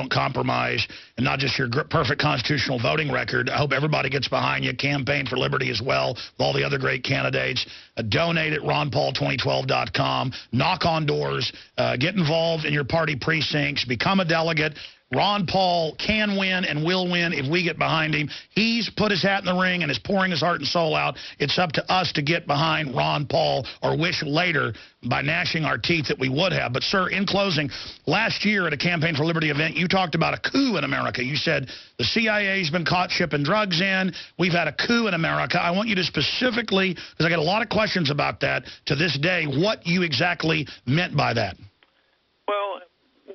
don't compromise, and not just your perfect constitutional voting record. I hope everybody gets behind you. Campaign for Liberty as well, with all the other great candidates. Donate at ronpaul2012.com. Knock on doors. Get involved in your party precincts. Become a delegate. Ron Paul can win and will win if we get behind him. He's put his hat in the ring and is pouring his heart and soul out. It's up to us to get behind Ron Paul, or wish later by gnashing our teeth that we would have. But, sir, in closing, last year at a Campaign for Liberty event, you talked about a coup in America. You said the CIA's been caught shipping drugs in. We've had a coup in America. I want you to specifically, because I get a lot of questions about that to this day, what you exactly meant by that. Well,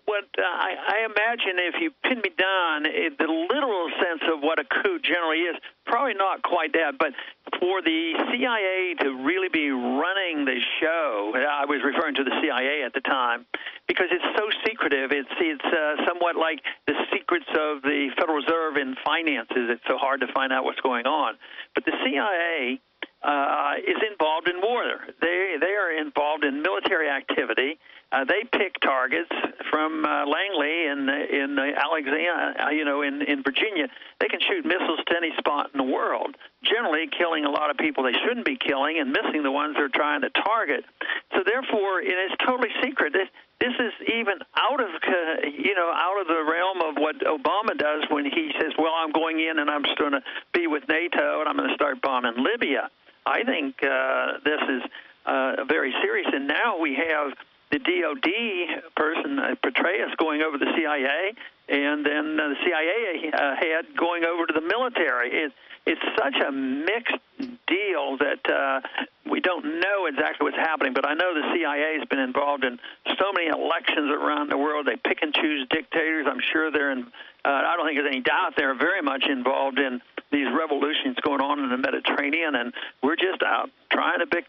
what I imagine, if you pin me down, the literal sense of what a coup generally is, probably not quite that, but for the CIA to really be running the show, I was referring to the CIA at the time, because it's so secretive. It's somewhat like the secrets of the Federal Reserve in finances. It's so hard to find out what's going on. But the CIA is involved in war. They are involved in military activity. They pick targets from Langley in Alexandria, in Virginia. They can shoot missiles to any spot in the world, generally killing a lot of people they shouldn't be killing and missing the ones they're trying to target. So therefore, it is totally secret. This is even out of the realm of what Obama does when he says, well, I'm going in and I'm just going to be with NATO and I'm going to start bombing Libya. I think this is very serious. And now we have the DOD person, Petraeus, going over the CIA, and then the CIA head going over to the military. It's such a mixed deal that we don't know exactly what's happening, but I know the CIA has been involved in so many elections around the world. They pick and choose dictators. I'm sure they're in I don't think there's any doubt they're very much involved in these revolutions going on in the Mediterranean, and we're just out trying to pick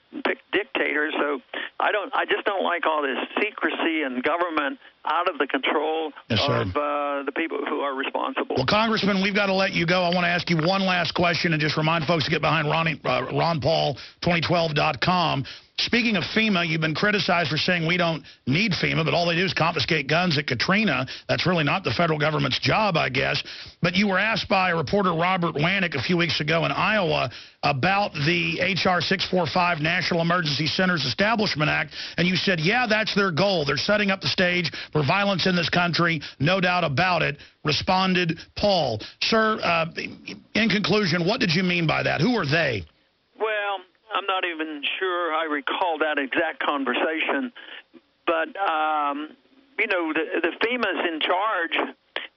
dictators. So I just don't like all this secrecy and government out of the control of the people who are responsible. Well, Congressman, we've got to let you go. I want to ask you one last question and just remind folks to get behind RonPaul2012.com. Speaking of FEMA, you've been criticized for saying we don't need FEMA, but all they do is confiscate guns at Katrina. That's really not the federal government's job, I guess. But you were asked by reporter Robert Wanek a few weeks ago in Iowa about the H.R. 645 National Emergency Centers Establishment Act, and you said, yeah, that's their goal. They're setting up the stage for violence in this country, no doubt about it, responded Paul. Sir, in conclusion, what did you mean by that? Who are they? Well, I'm not even sure I recall that exact conversation, but, the FEMA's in charge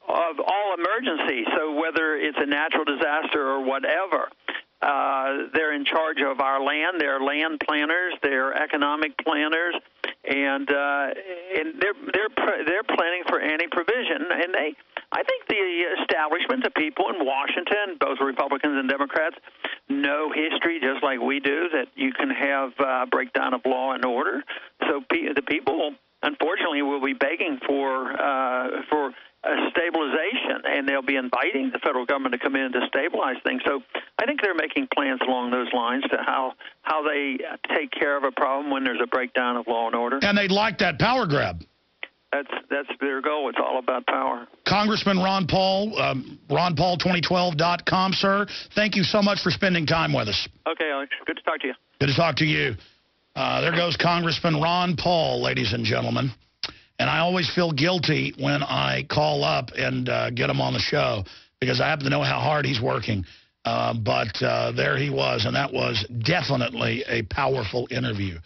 of all emergencies, so whether it's a natural disaster or whatever, they're in charge of our land. They're land planners, they're economic planners, and they're planning for any provision, and I think the establishment, the people in Washington, both Republicans and Democrats, know history just like we do, that you can have breakdown of law and order. So the people, unfortunately, will be begging for stabilization, and they'll be inviting the federal government to come in to stabilize things. So I think they're making plans along those lines to how they take care of a problem when there's a breakdown of law and order. And they'd like that power grab. That's their goal. It's all about power. Congressman Ron Paul, RonPaul2012.com, sir. Thank you so much for spending time with us. Okay, Alex. Good to talk to you. Good to talk to you. There goes Congressman Ron Paul, ladies and gentlemen. And I always feel guilty when I call up and get him on the show because I happen to know how hard he's working. But there he was, and that was definitely a powerful interview.